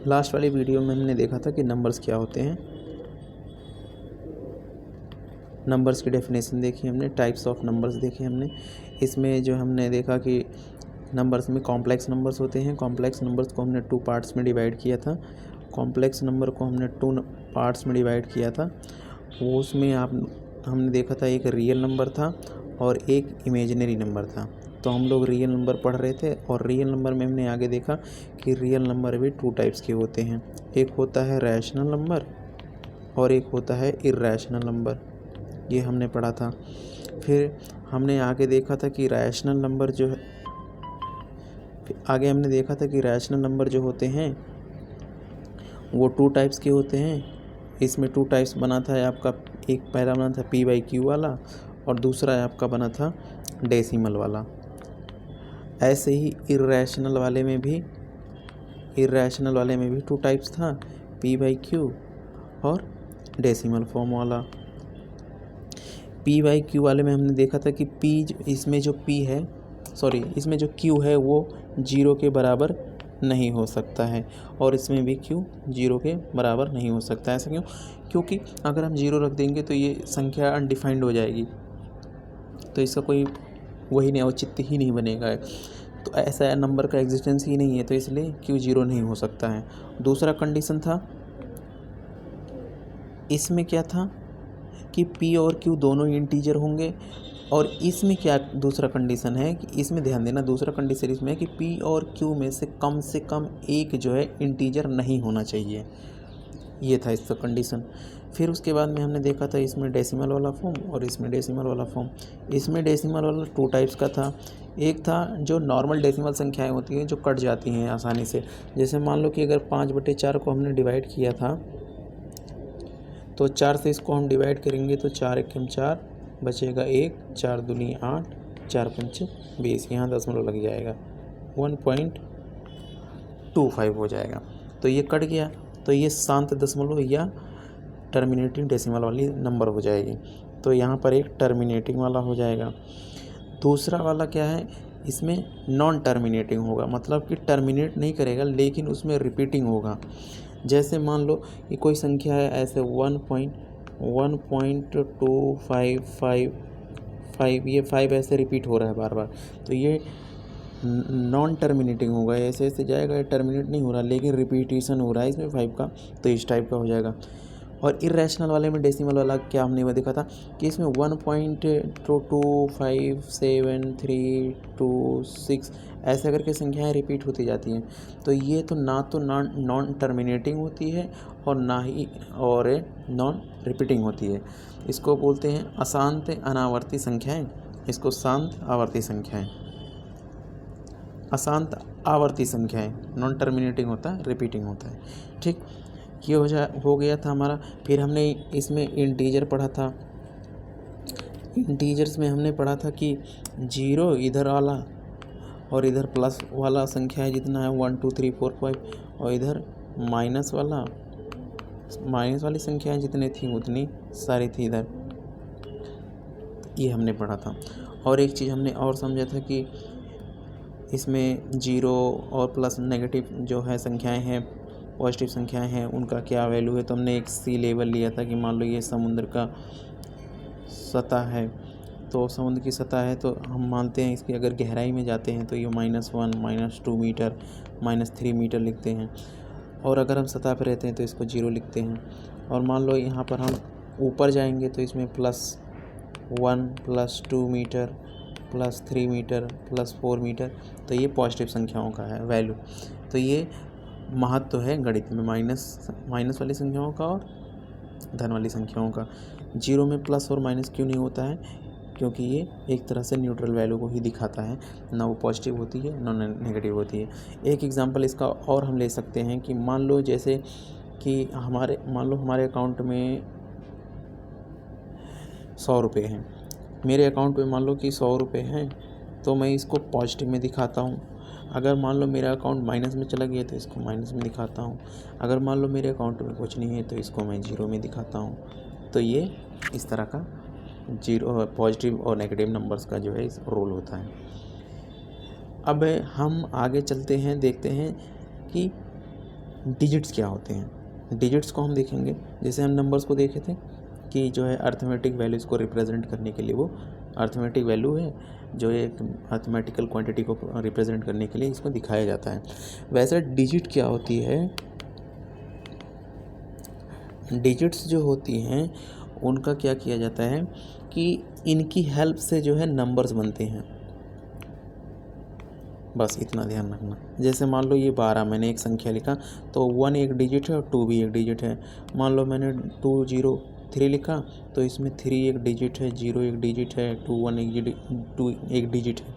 Last वाली video में हमने देखा था कि नंबर्स क्या होते हैं, नंबर्स की डेफिनेशन देखी हमने, टाइप्स ऑफ नंबर्स देखे हमने। इसमें जो हमने देखा कि नंबर्स में कॉम्प्लेक्स नंबर्स होते हैं। कॉम्प्लेक्स नंबर्स को हमने 2 पार्ट्स में डिवाइड किया था। कॉम्प्लेक्स नंबर को हमने 2 पार्ट्स में डिवाइड किया था। वो उसमें हमने देखा था एक रियल नंबर था और एक इमेजिनरी नंबर था। तो हम लोग रियल नंबर पढ़ रहे थे और रियल नंबर में हमने आगे देखा कि रियल नंबर भी 2 टाइप्स के होते हैं। एक होता है रैशनल नंबर और एक होता है इर्रेशनल नंबर, ये हमने पढ़ा था। फिर हमने आगे देखा था कि रैशनल नंबर जो है, आगे हमने देखा था कि रैशनल नंबर जो होते हैं वो 2 टाइप्स के होते हैं। इसमें 2 टाइप्स बना था आपका, एक पहला बना था p/q वाला और दूसरा आपका बना था डेसिमल वाला। ऐसे ही इर्रेशनल वाले में भी 2 टाइप्स था, p/q और डेसिमल फॉर्म वाला। p/q वाले में हमने देखा था कि इसमें जो q है वो 0 के बराबर नहीं हो सकता है और इसमें भी q 0 के बराबर नहीं हो सकता है। ऐसा क्यों? क्योंकि अगर हम 0 रख देंगे तो ये संख्या अनडिफाइंड हो जाएगी, तो इसका कोई वही नहीं, औचित्य ही नहीं बनेगा। तो ऐसा नंबर का एग्जिस्टेंस ही नहीं है, तो इसलिए q 0 नहीं हो सकता है। दूसरा कंडीशन था, इसमें क्या था कि p और q दोनों इंटीजर होंगे। और इसमें क्या दूसरा कंडीशन है कि इसमें ध्यान देना, दूसरा कंडीशन इसमें है कि p और q में से कम एक जो है इंटीजर नहीं होना चाहिए, ये था इसका कंडीशन। फिर उसके बाद में हमने देखा था इसमें डेसिमल वाला फॉर्म और इसमें डेसिमल वाला फॉर्म। इसमें डेसिमल वाला 2 टाइप्स का था। एक था जो नॉर्मल डेसिमल संख्याएं होती हैं जो कट जाती हैं आसानी से। जैसे मान लो कि अगर 5/4 को हमने डिवाइड किया था तो 4 से इसको हम डिवाइड करेंगे तो 4 एकम 4 बचेगा 1, 4 दूनी 8, 4 पंचे 20, यहाँ दशमलव लग जाएगा, 1.25 हो जाएगा। तो ये कट गया, तो ये शांत दशमलव या टर्मिनेटिंग डेसिमल वाली नंबर हो जाएगी। तो यहाँ पर एक टर्मिनेटिंग वाला हो जाएगा। दूसरा वाला क्या है, इसमें नॉन टर्मिनेटिंग होगा, मतलब कि टर्मिनेट नहीं करेगा लेकिन उसमें रिपीटिंग होगा। जैसे मान लो कि कोई संख्या है ऐसे 1.2555, ये 5 ऐसे रिपीट हो रहा है बार बार, तो ये नॉन टर्मिनेटिंग होगा, ऐसे ऐसे जाएगा, ये टर्मिनेट नहीं हो रहा लेकिन रिपीटेशन हो रहा है इसमें 5 का, तो इस टाइप का हो जाएगा। और इर्रेशनल वाले में डेसिमल वाला क्या हमने वो देखा था कि इसमें 1.2257326 ऐसे करके संख्याएं रिपीट होती जाती हैं। तो ये तो नॉन टर्मिनेटिंग होती है और ना ही और नॉन रिपीटिंग होती है। इसको बोलते हैं अशांत अनावर्ती संख्याएं, इसको शांत आवर्ती संख्याएं, अशांत आवर्ती संख्याएं। नॉन टर्मिनेटिंग होता है, रिपीटिंग होता है। ठीक, ये हो गया था हमारा। फिर हमने इसमें इंटीजर पढ़ा था। इंटीजर्स में हमने पढ़ा था कि 0 इधर वाला और इधर प्लस वाला संख्या है जितना है 1 2 3 4 5, और इधर माइनस वाली संख्याएं जितनी थी उतनी सारी थी इधर, ये हमने पढ़ा था। और एक चीज़ हमने और समझा था कि इसमें 0 और प्लस नेगेटिव जो है संख्याएं हैं, पॉजिटिव संख्याएं हैं, उनका क्या वैल्यू है। तो हमने एक सी लेवल लिया था कि मान लो ये समुद्र का सतह है, तो समुद्र की सतह है तो हम मानते हैं इसकी अगर गहराई में जाते हैं तो ये -1 -2 मीटर -3 मीटर लिखते हैं, और अगर हम सतह पर रहते हैं तो इसको 0 लिखते हैं। और मान लो यहाँ पर हम ऊपर जाएंगे तो इसमें +1 +2 मीटर +3 मीटर +4 मीटर, तो ये पॉजिटिव संख्याओं का है वैल्यू। तो ये महत्व है गणित में माइनस वाली संख्याओं का और धन वाली संख्याओं का। 0 में प्लस और माइनस क्यों नहीं होता है, क्योंकि ये एक तरह से न्यूट्रल वैल्यू को ही दिखाता है, ना वो पॉजिटिव होती है ना नेगेटिव होती है। एक एग्जांपल इसका और हम ले सकते हैं कि मान लो जैसे कि हमारे अकाउंट में 100 रुपये हैं, मेरे अकाउंट में मान लो कि 100 रुपये हैं, तो मैं इसको पॉजिटिव में दिखाता हूँ। अगर मान लो मेरा अकाउंट माइनस में चला गया तो इसको माइनस में दिखाता हूँ। अगर मान लो मेरे अकाउंट में कुछ नहीं है तो इसको मैं 0 में दिखाता हूँ। तो ये इस तरह का 0 पॉजिटिव और नेगेटिव नंबर्स का जो है इस रोल होता है। अब हम आगे चलते हैं, देखते हैं कि डिजिट्स क्या होते हैं। डिजिट्स को हम देखेंगे जैसे हम नंबर्स को देखे थे कि जो है अर्थमेटिक वैल्यूज़ को रिप्रेजेंट करने के लिए वो अर्थमेटिक वैल्यू है, जो एक अर्थमेटिकल क्वांटिटी को रिप्रेजेंट करने के लिए इसको दिखाया जाता है। वैसे डिजिट क्या होती है, डिजिट्स जो होती हैं उनका क्या किया जाता है कि इनकी हेल्प से जो है नंबर्स बनते हैं, बस इतना ध्यान रखना। जैसे मान लो ये 12 मैंने एक संख्या लिखा तो 1 एक डिजिट है और 2 भी एक डिजिट है। मान लो मैंने 203 लिखा तो इसमें 3 एक डिजिट है, 0 एक डिजिट है, 2 एक डिजिट है।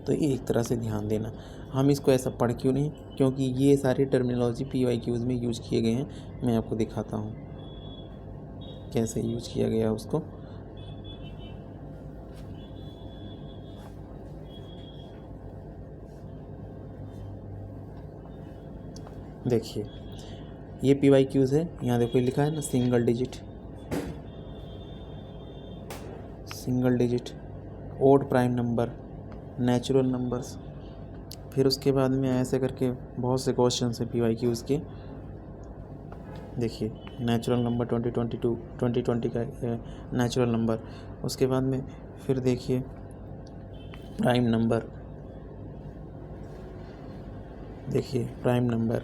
तो ये एक तरह से ध्यान देना। हम इसको ऐसा पढ़ क्यों नहीं, क्योंकि ये सारी टर्मिनोलॉजी PYQs में यूज़ किए गए हैं। मैं आपको दिखाता हूँ कैसे यूज़ किया गया उसको। देखिए ये PYQs है, यहाँ देखो लिखा है ना single digit, odd prime number, natural numbers. फिर उसके बाद में ऐसे करके बहुत से क्वेश्चन हैं PYQs के। देखिए नेचुरल नंबर 2020 का नेचुरल नंबर। उसके बाद में फिर देखिए प्राइम नंबर, देखिए प्राइम नंबर,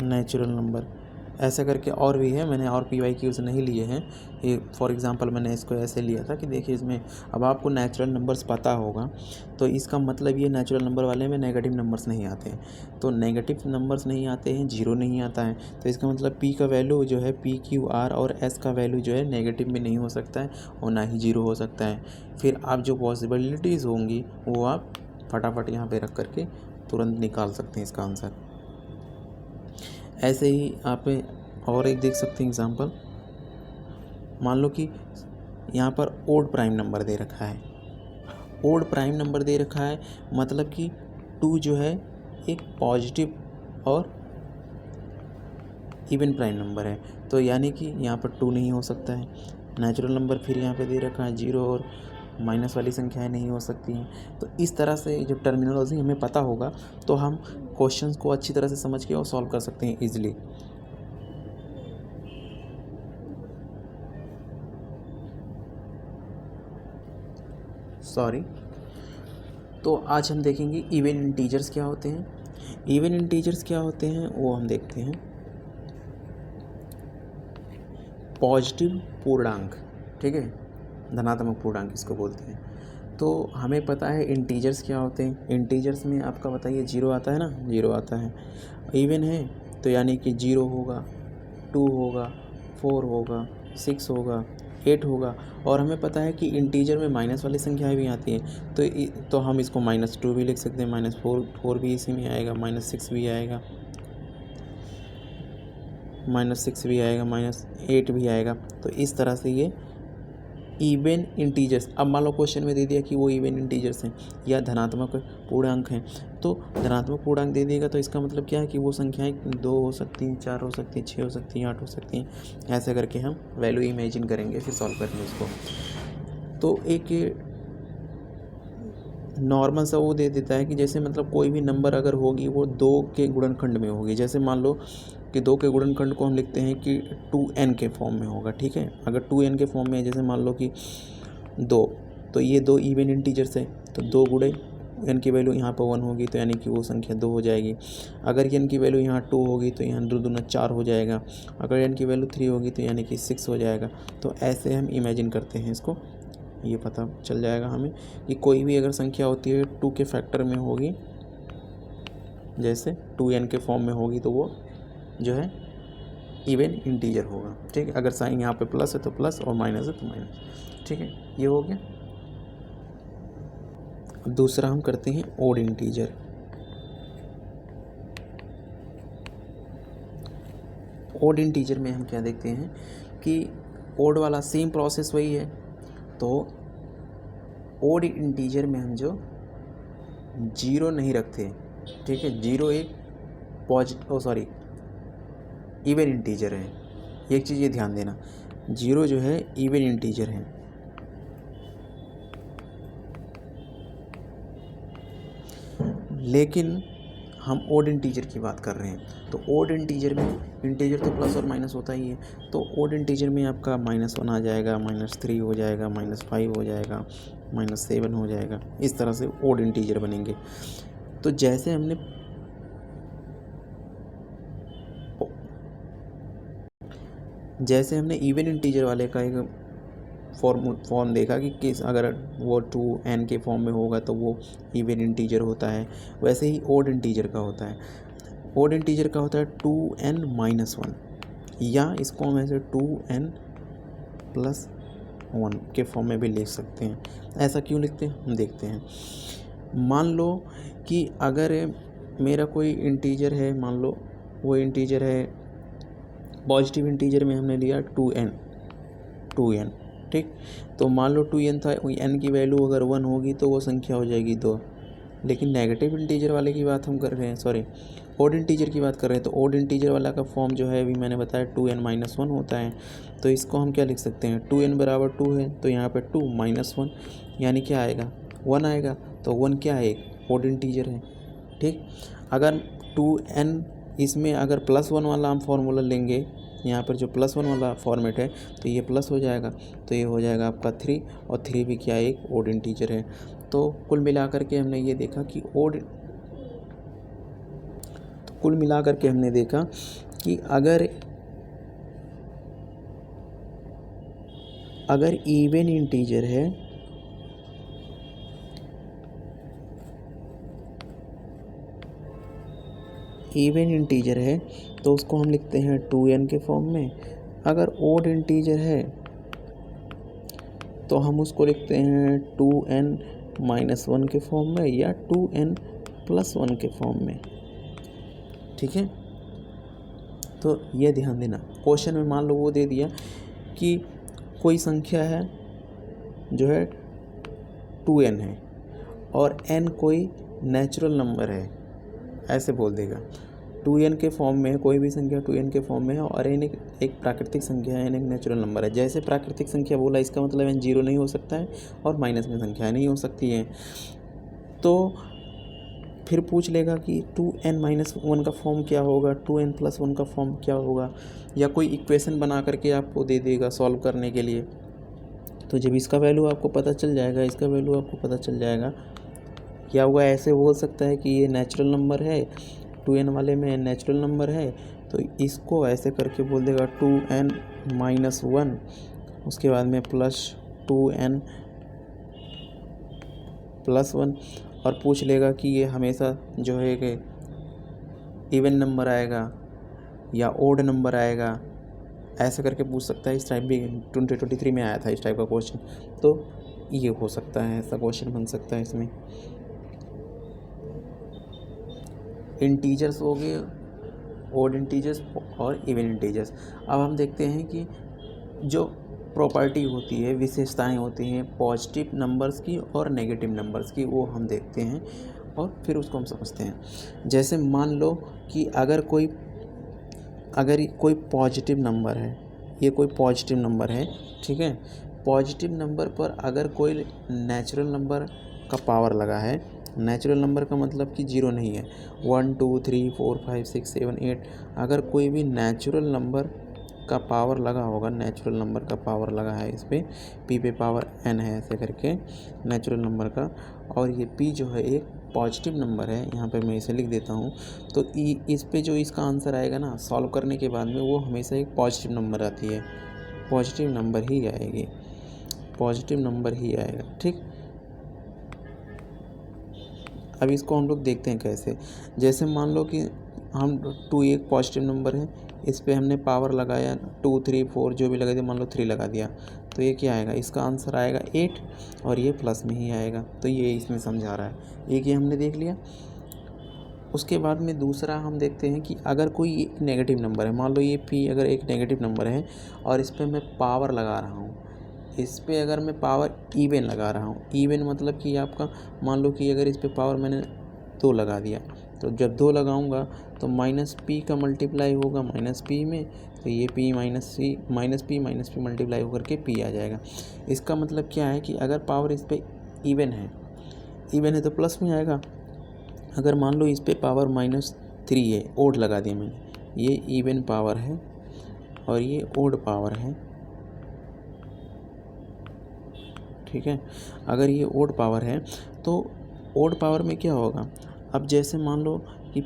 नेचुरल नंबर, ऐसा करके और भी है। मैंने और PYQs नहीं लिए हैं, ये फॉर एग्जांपल मैंने इसको ऐसे लिया था कि देखिए इसमें अब आपको नेचुरल नंबर्स पता होगा तो इसका मतलब ये नेचुरल नंबर वाले में नेगेटिव नंबर्स नहीं आते हैं। तो नेगेटिव नंबर्स नहीं आते हैं, जीरो नहीं आता है, तो इसका मतलब P का वैल्यू जो है PQR और S का वैल्यू जो है नेगेटिव में नहीं हो सकता है और ना ही जीरो हो सकता है। फिर आप जो पॉसिबिलिटीज़ होंगी वो आप फटाफट यहाँ पे रख करके तुरंत निकाल सकते हैं इसका आंसर। ऐसे ही आप और एक देख सकते हैं एग्जांपल। मान लो कि यहाँ पर ओड प्राइम नंबर दे रखा है, ओड प्राइम नंबर दे रखा है मतलब कि 2 जो है एक पॉजिटिव और इवन प्राइम नंबर है, तो यानी कि यहाँ पर 2 नहीं हो सकता है। नेचुरल नंबर फिर यहाँ पे दे रखा है 0 और माइनस वाली संख्याएं नहीं हो सकती हैं। तो इस तरह से जब टर्मिनोलॉजी हमें पता होगा तो हम क्वेश्चंस को अच्छी तरह से समझ के और सॉल्व कर सकते हैं ईजिली। तो आज हम देखेंगे इवन इंटीजर्स क्या होते हैं। इवन इंटीजर्स क्या होते हैं वो हम देखते हैं। पॉजिटिव पूर्णांक, ठीक है, धनात्मक पूर्णांक इसको बोलते हैं। तो हमें पता है इंटीजर्स क्या होते हैं। इंटीजर्स में आपका बताइए 0 आता है ना, 0 आता है। इवन है तो यानी कि 0 होगा, 2 होगा, 4 होगा, 6 होगा, 8 होगा। और हमें पता है कि इंटीजर में माइनस वाली संख्याएं भी आती हैं, तो हम इसको -2 भी लिख सकते हैं, -4 भी इसी में आएगा, -6 भी आएगा, -6 भी आएगा, -8 भी आएगा। तो इस तरह से ये इवन इंटीजर्स। अब मान लो क्वेश्चन में दे दिया कि वो इवन इंटीजर्स हैं या धनात्मक पूर्णांक हैं, तो धनात्मक पूर्णांक दे देगा तो इसका मतलब क्या है कि वो संख्याएं 2 हो सकती हैं, 4 हो सकती हैं, 6 हो सकती हैं, 8 हो सकती हैं। ऐसे करके हम वैल्यू इमेजिन करेंगे, फिर सॉल्व करेंगे उसको। तो एक नॉर्मल सा वो दे देता है कि जैसे मतलब कोई भी नंबर अगर होगी वो 2 के गुणनखंड में होगी। जैसे मान लो कि 2 के गुणनखंड को हम लिखते हैं कि 2n के फॉर्म में होगा, ठीक है। अगर 2n के फॉर्म में है, जैसे मान लो कि 2, तो ये 2 इवन इंटीजर्स है, तो 2 गुणे n की वैल्यू यहाँ पर 1 होगी तो यानी कि वो संख्या 2 हो जाएगी। अगर n की वैल्यू यहाँ 2 होगी तो यहाँ 2 दूना 4 हो जाएगा। अगर n की वैल्यू 3 होगी तो यानी कि 6 हो जाएगा। तो ऐसे हम इमेजिन करते हैं इसको, ये पता चल जाएगा हमें कि कोई भी अगर संख्या होती है 2 के फैक्टर में होगी, जैसे 2n के फॉर्म में होगी तो वो जो है इवन इंटीजर होगा, ठीक है। अगर साइन यहाँ पे प्लस है तो प्लस और माइनस है तो माइनस, ठीक है। ये हो गया। दूसरा हम करते हैं ओड इंटीजर। ओड इंटीजर में हम क्या देखते हैं कि ओड वाला सेम प्रोसेस वही है। तो ओड इंटीजर में हम जो 0 नहीं रखते, ठीक है। 0 एक इवन इंटीजर है। एक चीज़ ये ध्यान देना, 0 जो है इवन इंटीजर है। लेकिन हम ओड इंटीजर की बात कर रहे हैं। तो ओड इंटीजर में इंटीजर तो प्लस और माइनस होता ही है, तो ओड इंटीजर में आपका -1 आ जाएगा, -3 हो जाएगा, -5 हो जाएगा, -7 हो जाएगा। इस तरह से ओड इंटीजर बनेंगे। तो जैसे हमने इवन इंटीजर वाले का एक फॉर्म देखा कि किस अगर वो 2n के फॉर्म में होगा तो वो इवन इंटीजर होता है, वैसे ही ओड इंटीजर का होता है। ओड इंटीजर का होता है 2n-1, या इसको हम ऐसे 2n+1 के फॉर्म में भी लिख सकते हैं। ऐसा क्यों लिखते हैं हम देखते हैं। मान लो कि अगर मेरा कोई इंटीजर है, मान लो वो इंटीजर है, पॉजिटिव इंटीजर में हमने लिया 2n, ठीक। तो मान लो 2n था, n की वैल्यू अगर 1 होगी तो वो संख्या हो जाएगी 2। लेकिन नेगेटिव इंटीजर वाले की बात हम कर रहे हैं, सॉरी ओड इंटीजर की बात कर रहे हैं। तो ओड इंटीजर वाला का फॉर्म जो है अभी मैंने बताया 2n-1 होता है। तो इसको हम क्या लिख सकते हैं, 2n बराबर 2 है, तो यहाँ पे 2-1 यानी क्या आएगा, 1 आएगा। तो 1 क्या है, एक ओड इंटीजर है, ठीक। अगर 2n इसमें अगर +1 वाला हम फार्मूला लेंगे, यहाँ पर जो +1 वाला फॉर्मेट है, तो ये प्लस हो जाएगा, तो ये हो जाएगा आपका 3, और 3 भी क्या है, एक ओड इंटीजर है। तो कुल मिलाकर के हमने ये देखा कि अगर इवन इंटीजर है, तो उसको हम लिखते हैं 2n के फॉर्म में। अगर ओड इंटीजर है तो हम उसको लिखते हैं 2n-1 के फॉर्म में, या 2n+1 के फॉर्म में, ठीक है। तो ये ध्यान देना, क्वेश्चन में मान लो वो दे दिया कि कोई संख्या है जो है 2n है और n कोई नेचुरल नंबर है, ऐसे बोल देगा। 2n के फॉर्म में है, कोई भी संख्या 2n के फॉर्म में है, और n एक प्राकृतिक संख्या है, n एक नेचुरल नंबर है। जैसे प्राकृतिक संख्या बोला, इसका मतलब n 0 नहीं हो सकता है और माइनस में संख्या नहीं हो सकती है। तो फिर पूछ लेगा कि 2n-1 का फॉर्म क्या होगा, 2n+1 का फॉर्म क्या होगा, या कोई इक्वेशन बना करके आपको दे देगा सॉल्व करने के लिए। तो जब इसका वैल्यू आपको पता चल जाएगा, क्या होगा, ऐसे बोल सकता है कि ये नेचुरल नंबर है, 2n वाले में नेचुरल नंबर है, तो इसको ऐसे करके बोल देगा 2n-1, उसके बाद में +2n+1, और पूछ लेगा कि ये हमेशा जो है कि इवन नंबर आएगा या ओड नंबर आएगा, ऐसे करके पूछ सकता है। इस टाइप भी 2023 में आया था इस टाइप का क्वेश्चन, तो ये हो सकता है, ऐसा क्वेश्चन बन सकता है इसमें। इंटीजर्स हो गए, ओड इंटीजर्स और इवन इंटीजर्स। अब हम देखते हैं कि जो प्रॉपर्टी होती है, विशेषताएं होती हैं पॉजिटिव नंबर्स की और नेगेटिव नंबर्स की, वो हम देखते हैं और फिर उसको हम समझते हैं। जैसे मान लो कि अगर कोई पॉजिटिव नंबर है, ये कोई पॉजिटिव नंबर है, ठीक है। पॉजिटिव नंबर पर अगर कोई नेचुरल नंबर का पावर लगा है, नेचुरल नंबर का मतलब कि 0 नहीं है, 1 2 3 4 5 6 7 8, अगर कोई भी नेचुरल नंबर का पावर लगा होगा, नेचुरल नंबर का पावर लगा है, इस पर p पे पावर n है, ऐसे करके नेचुरल नंबर का, और ये p जो है एक पॉजिटिव नंबर है, यहाँ पे मैं इसे लिख देता हूँ। तो इस पे जो इसका आंसर आएगा ना, सॉल्व करने के बाद में, वो हमेशा एक पॉजिटिव नंबर आती है, पॉजिटिव नंबर ही आएगा, ठीक। अब इसको हम लोग देखते हैं कैसे। जैसे मान लो कि हम 2 एक पॉजिटिव नंबर है, इस पे हमने पावर लगाया 2 3 4 जो भी लगा दिया, मान लो 3 लगा दिया, तो ये क्या आएगा, इसका आंसर आएगा 8, और ये प्लस में ही आएगा। तो ये इसमें समझा रहा है, एक ये हमने देख लिया। उसके बाद में दूसरा हम देखते हैं कि अगर कोई एक नेगेटिव नंबर है, मान लो ये p अगर एक नेगेटिव नंबर है और इस पर मैं पावर लगा रहा हूँ, इस पे अगर मैं पावर इवन लगा रहा हूँ, इवन मतलब कि आपका मान लो कि अगर इस पे पावर मैंने 2 लगा दिया, तो जब 2 लगाऊंगा तो -p का मल्टीप्लाई होगा -p में, तो ये p -p मल्टीप्लाई होकर के p आ जाएगा। इसका मतलब क्या है कि अगर पावर इस पे इवन है तो प्लस में आएगा, अगर मान लो इस पे पावर -3 है, ओड लगा दिया मैंने, ये इवन पावर है और ये ओड पावर है, ठीक है। अगर ये ओड पावर है तो ओड पावर में क्या होगा, अब जैसे मान लो कि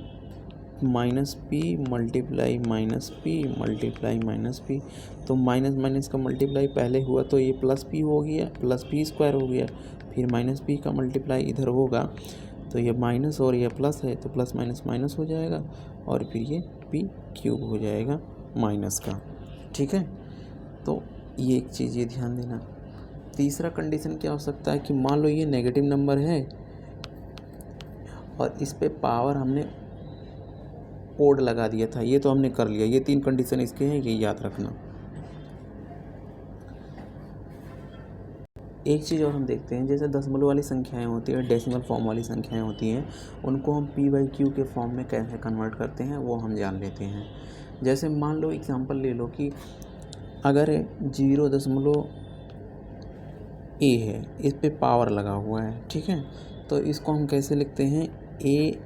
-p मल्टीप्लाई -p, तो माइनस माइनस का मल्टीप्लाई पहले हुआ तो ये +p हो गया, +p² हो गया, फिर -p का मल्टीप्लाई इधर होगा तो ये माइनस और ये प्लस है तो प्लस माइनस माइनस हो जाएगा और फिर ये p³ हो जाएगा माइनस का, ठीक है। तो ये एक चीज़ ये ध्यान देना। तीसरा कंडीशन क्या हो सकता है कि मान लो ये नेगेटिव नंबर है और इस पे पावर हमने ओड लगा दिया था, ये तो हमने कर लिया, ये 3 कंडीशन इसके हैं, ये याद रखना। एक चीज़ और हम देखते हैं, जैसे दशमलव वाली संख्याएं होती है, डेसिमल फॉर्म वाली संख्याएं होती हैं, उनको हम p/q के फॉर्म में कैसे कन्वर्ट करते हैं वो हम जान लेते हैं। जैसे मान लो एग्जांपल ले लो कि अगर 0.a है, इस पे पावर लगा हुआ है, ठीक है, तो इसको हम कैसे लिखते हैं, a/9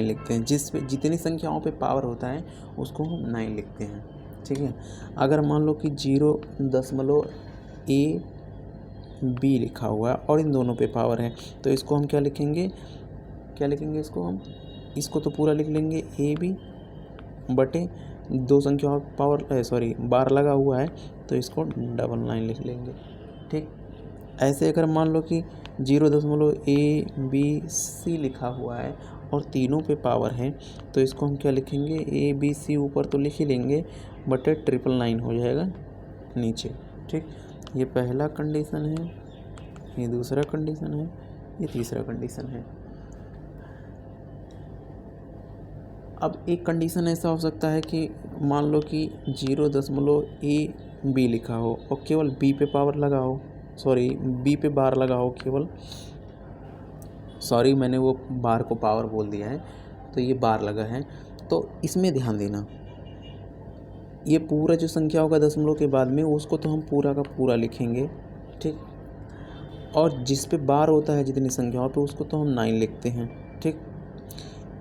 लिखते हैं। जिस पे जितनी संख्याओं पे पावर होता है उसको हम 9 लिखते हैं, ठीक है। अगर मान लो कि 0.ab लिखा हुआ है और इन दोनों पे पावर है तो इसको हम क्या लिखेंगे इसको तो पूरा लिख लेंगे ab बटे 2 संख्याओं पावर बार लगा हुआ है तो इसको 9 लिख लेंगे, ठीक। ऐसे अगर मान लो कि 0.abc लिखा हुआ है और तीनों पे पावर है तो इसको हम क्या लिखेंगे, abc ऊपर तो लिख ही लेंगे बटे 999 हो जाएगा नीचे, ठीक। ये पहला कंडीशन है, ये दूसरा कंडीशन है, ये तीसरा कंडीशन है। अब एक कंडीशन ऐसा हो सकता है कि मान लो कि 0.ab लिखा हो और केवल b पे पावर लगा हो, b पे बार लगा हो केवल, मैंने वो बार को पावर बोल दिया है, तो ये बार लगा है। तो इसमें ध्यान देना, ये पूरा जो संख्या होगा दशमलव के बाद में उसको तो हम पूरा का पूरा लिखेंगे, ठीक। और जिस पे बार होता है जितनी संख्याओं पे उसको तो हम 9 लिखते हैं, ठीक।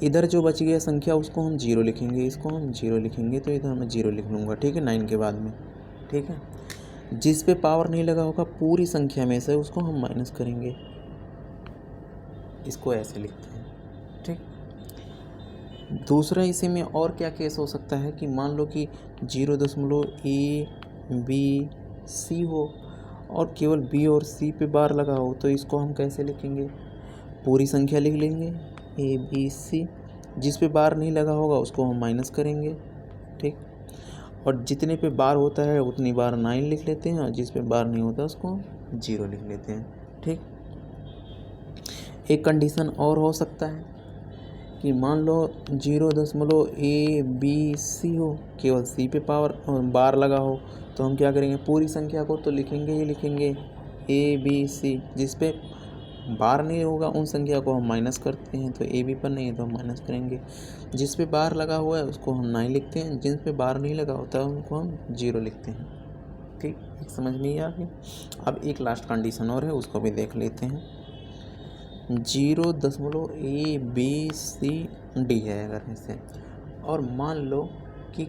इधर जो बच गया संख्या उसको हम 0 लिखेंगे, इसको हम 0 लिखेंगे, तो इधर मैं 0 लिख लूँगा, ठीक है, 9 के बाद में, ठीक है। जिस पे पावर नहीं लगा होगा पूरी संख्या में से उसको हम माइनस करेंगे, इसको ऐसे लिखते हैं, ठीक। दूसरा इसी में और क्या केस हो सकता है कि मान लो कि 0.abc हो और केवल b और c पे बार लगा हो तो इसको हम कैसे लिखेंगे, पूरी संख्या लिख लेंगे abc, जिस पे बार नहीं लगा होगा उसको हम माइनस करेंगे, ठीक। और जितने पे बार होता है उतनी बार 9 लिख लेते हैं और जिस पे बार नहीं होता उसको 0 लिख लेते हैं, ठीक। एक कंडीशन और हो सकता है कि मान लो 0.abc हो, केवल c पे पावर बार लगा हो तो हम क्या करेंगे, पूरी संख्या को तो लिखेंगे abc, जिस पे बार नहीं होगा उन संख्या को हम माइनस करते हैं, तो ab पर नहीं है तो हम माइनस करेंगे, जिस पे बार लगा हुआ है उसको हम 9 लिखते हैं, जिन पे बार नहीं लगा होता है उनको हम 0 लिखते हैं, ठीक। एक समझ में आ गया। अब एक लास्ट कंडीशन और है, उसको भी देख लेते हैं। 0.abcd है अगर ऐसे, और मान लो कि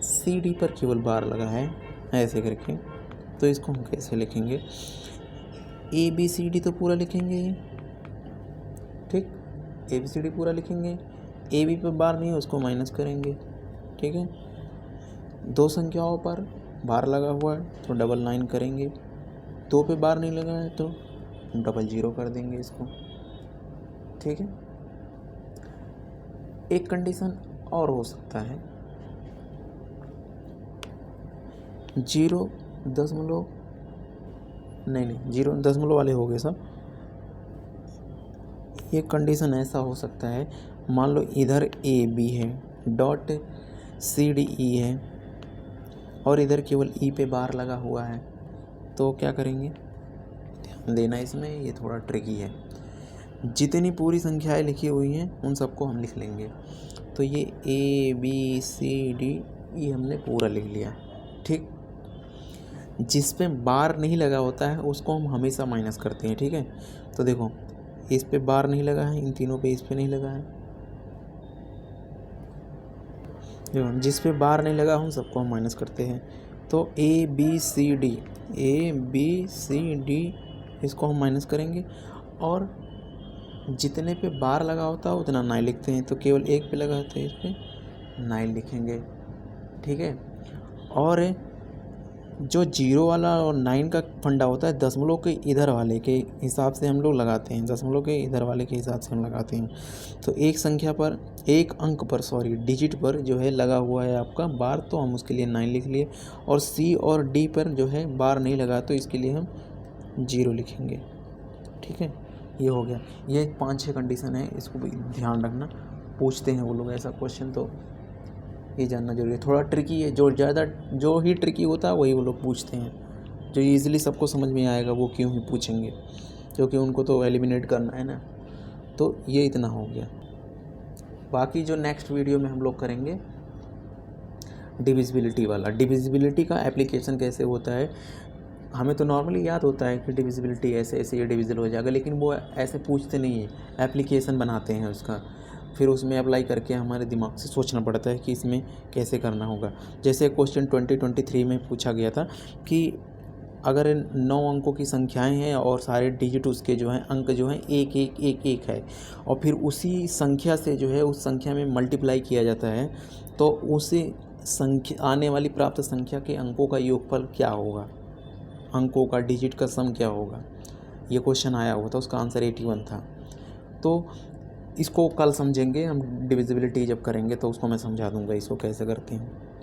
cd पर केवल बार लगा है ऐसे करके, तो इसको हम कैसे लिखेंगे, abcd तो पूरा लिखेंगे, ठीक, abcd पूरा लिखेंगे, ab पे बार नहीं है उसको माइनस करेंगे, ठीक है। 2 संख्याओं पर बार लगा हुआ है तो 999 करेंगे, 2 पे बार नहीं लगा है तो 00 कर देंगे इसको, ठीक है। एक कंडीशन और हो सकता है, 0 दशमलव वाले हो गए सब। ये कंडीशन ऐसा हो सकता है, मान लो इधर ab है, डॉट cde है और इधर केवल e पे बार लगा हुआ है, तो क्या करेंगे, ध्यान देना इसमें, ये थोड़ा ट्रिकी है। जितनी पूरी संख्याएं लिखी हुई हैं उन सबको हम लिख लेंगे, तो ये abcde हमने पूरा लिख लिया, ठीक। जिस पे बार नहीं लगा होता है उसको हम हमेशा माइनस करते हैं, ठीक है। तो देखो इस पे बार नहीं लगा है, इन तीनों पे इस पे नहीं लगा है। देखो जिस पे बार नहीं लगा हम सबको हम माइनस करते हैं। तो ए बी सी डी इसको हम माइनस करेंगे, और जितने पे बार लगा होता है उतना 9 लिखते हैं। तो केवल एक पे लगा होता है, इस पे 9 लिखेंगे, ठीक है। और जो 0 वाला और 9 का फंडा होता है दशमलव के इधर वाले के हिसाब से हम लोग लगाते हैं, दशमलव के इधर वाले के हिसाब से हम लगाते हैं। तो एक संख्या पर, एक अंक पर, डिजिट पर जो है लगा हुआ है आपका बार, तो हम उसके लिए 9 लिख लिए। और सी और डी पर जो है बार नहीं लगा, तो इसके लिए हम 0 लिखेंगे, ठीक है। ये हो गया। ये 5-6 कंडीशन है, इसको भी ध्यान रखना। पूछते हैं वो लोग ऐसा क्वेश्चन, तो ये जानना जरूरी है। थोड़ा ट्रिकी है, जो ही ट्रिकी होता है वही वो लोग पूछते हैं। जो ईज़िली सबको समझ में आएगा वो क्यों ही पूछेंगे, क्योंकि उनको तो एलिमिनेट करना है ना। तो ये इतना हो गया। बाकी जो नेक्स्ट वीडियो में हम लोग करेंगे डिविजिबिलिटी वाला। डिविजिबिलिटी का एप्लीकेशन कैसे होता है। हमें तो नॉर्मली याद होता है कि डिविजिबिलिटी ऐसे ऐसे ये डिविजिबल हो जाएगा, लेकिन वो ऐसे पूछते नहीं है, एप्लीकेशन बनाते हैं उसका। फिर उसमें अप्लाई करके हमारे दिमाग से सोचना पड़ता है कि इसमें कैसे करना होगा। जैसे क्वेश्चन 2023 में पूछा गया था कि अगर 9 अंकों की संख्याएं हैं और सारे डिजिट उसके जो हैं अंक जो हैं 1 1 1 1 है, और फिर उसी संख्या से जो है उस संख्या में मल्टीप्लाई किया जाता है, तो उसी संख्या आने वाली प्राप्त संख्या के अंकों का योगफल क्या होगा, अंकों का डिजिट का सम क्या होगा। ये क्वेश्चन आया हुआ था, उसका आंसर 81 था। तो इसको कल समझेंगे हम, डिविजिबिलिटी जब करेंगे तो उसको मैं समझा दूंगा इसको कैसे करते हैं।